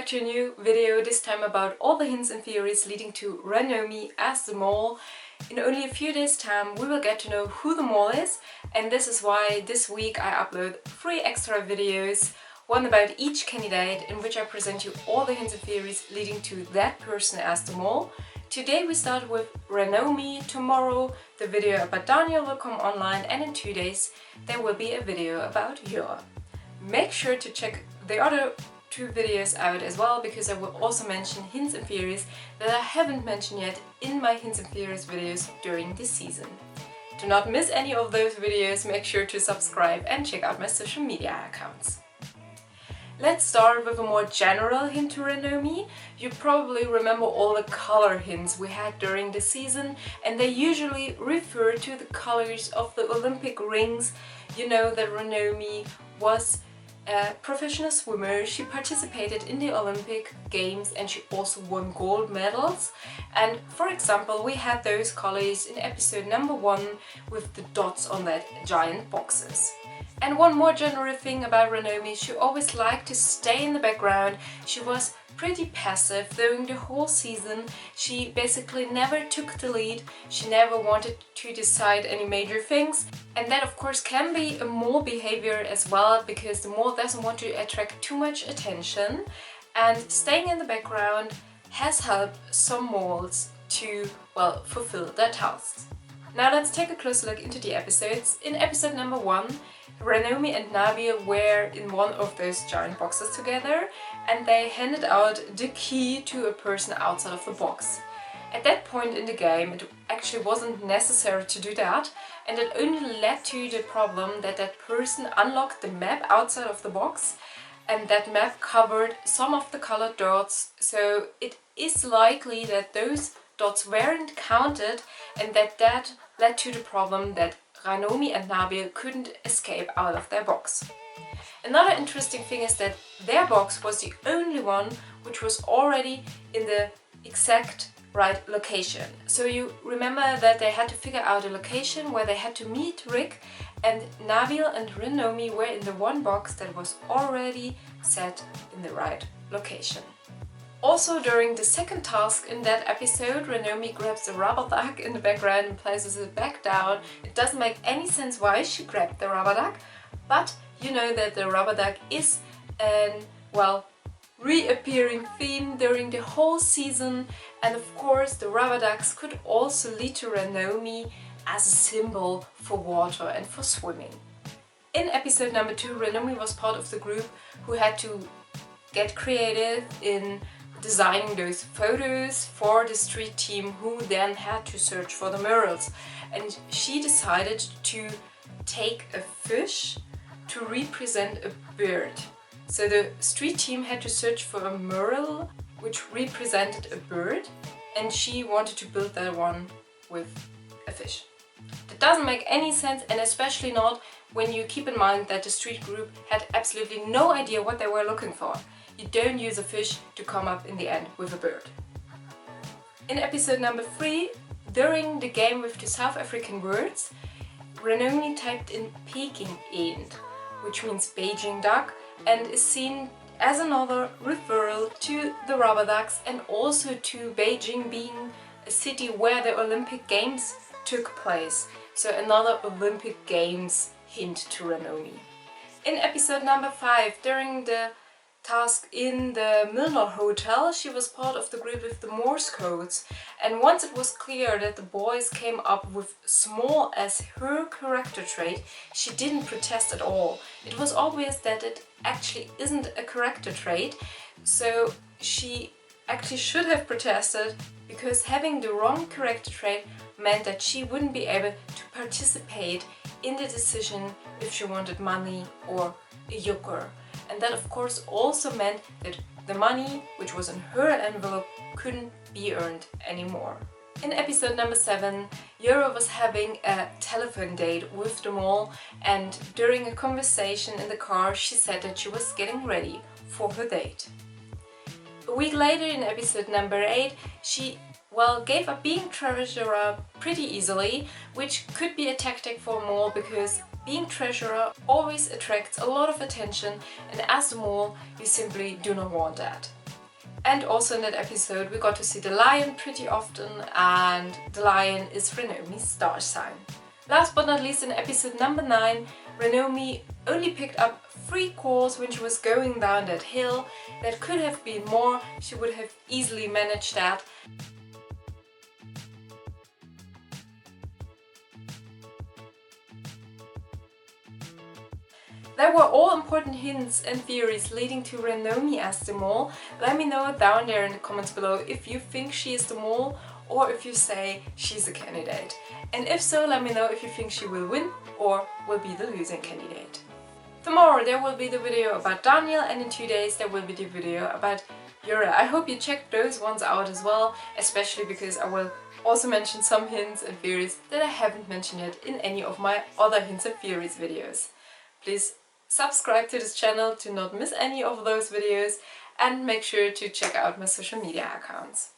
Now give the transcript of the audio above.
back to a new video, this time about all the hints and theories leading to Ranomi as the mole. In only a few days' time we will get to know who the mole is, and this is why this week I upload 3 extra videos, one about each candidate, in which I present you all the hints and theories leading to that person as the mole. Today we start with Ranomi, tomorrow the video about Daniël will come online, and in 2 days there will be a video about Jurre. Make sure to check the other 2 videos out as well, because I will also mention hints and theories that I haven't mentioned yet in my hints and theories videos during this season. To not miss any of those videos, make sure to subscribe and check out my social media accounts. Let's start with a more general hint to Ranomi. You probably remember all the color hints we had during the season, and they usually refer to the colors of the Olympic rings. You know that Ranomi was a professional swimmer. She participated in the Olympic Games and she also won gold medals. And for example, we had those colors in episode number 1 with the dots on that giant boxes. And one more general thing about Ranomi, she always liked to stay in the background. She was pretty passive during the whole season. She basically never took the lead. She never wanted to decide any major things. And that of course can be a mole behavior as well, because the mole doesn't want to attract too much attention. And staying in the background has helped some moles to, well, fulfill their tasks. Now let's take a closer look into the episodes. In episode number 1, Ranomi and Nabil were in one of those giant boxes together, and they handed out the key to a person outside of the box. At that point in the game it actually wasn't necessary to do that, and it only led to the problem that that person unlocked the map outside of the box, and that map covered some of the colored dots, so it is likely that those dots weren't counted, and that led to the problem that Ranomi and Nabil couldn't escape out of their box. Another interesting thing is that their box was the only one which was already in the exact right location. So you remember that they had to figure out a location where they had to meet Rick, and Nabil and Ranomi were in the one box that was already set in the right location. Also, during the second task in that episode, Ranomi grabs a rubber duck in the background and places it back down. It doesn't make any sense why she grabbed the rubber duck, but you know that the rubber duck is an, well, reappearing theme during the whole season, and of course the rubber ducks could also lead to Ranomi as a symbol for water and for swimming. In episode number 2, Ranomi was part of the group who had to get creative in designing those photos for the street team, who then had to search for the murals. And she decided to take a fish to represent a bird. So the street team had to search for a mural which represented a bird, and she wanted to build that one with a fish. That doesn't make any sense, and especially not when you keep in mind that the street group had absolutely no idea what they were looking for. You don't use a fish to come up in the end with a bird. In episode number 3, during the game with the South African words, Ranomi typed in Peking Eend, which means Beijing duck, and is seen as another referral to the rubber ducks, and also to Beijing being a city where the Olympic Games took place. So another Olympic Games hint to Ranomi. In episode number 5, during the task in the Milner Hotel, she was part of the group with the Morse codes, and once it was clear that the boys came up with small as her character trait, she didn't protest at all. It was obvious that it actually isn't a character trait, so she actually should have protested, because having the wrong character trait meant that she wouldn't be able to participate in the decision if she wanted money or a euchre. And that of course also meant that the money which was in her envelope couldn't be earned anymore. In episode number 7, Jurre was having a telephone date with the mole, and during a conversation in the car she said that she was getting ready for her date. A week later, in episode number 8, she gave up being treasurer pretty easily, which could be a tactic for a mole, because being treasurer always attracts a lot of attention, and as the mole you simply do not want that. And also in that episode we got to see the lion pretty often, and the lion is Ranomi's star sign. Last but not least, in episode number 9, Ranomi only picked up 3 calls when she was going down that hill. That could have been more, she would have easily managed that. There were all important hints and theories leading to Ranomi as the mole. Let me know down there in the comments below if you think she is the mole or if you say she's a candidate. And if so, let me know if you think she will win or will be the losing candidate. Tomorrow there will be the video about Daniël, and in 2 days there will be the video about Jurre. I hope you checked those ones out as well, especially because I will also mention some hints and theories that I haven't mentioned yet in any of my other hints and theories videos. Please subscribe to this channel to not miss any of those videos, and make sure to check out my social media accounts.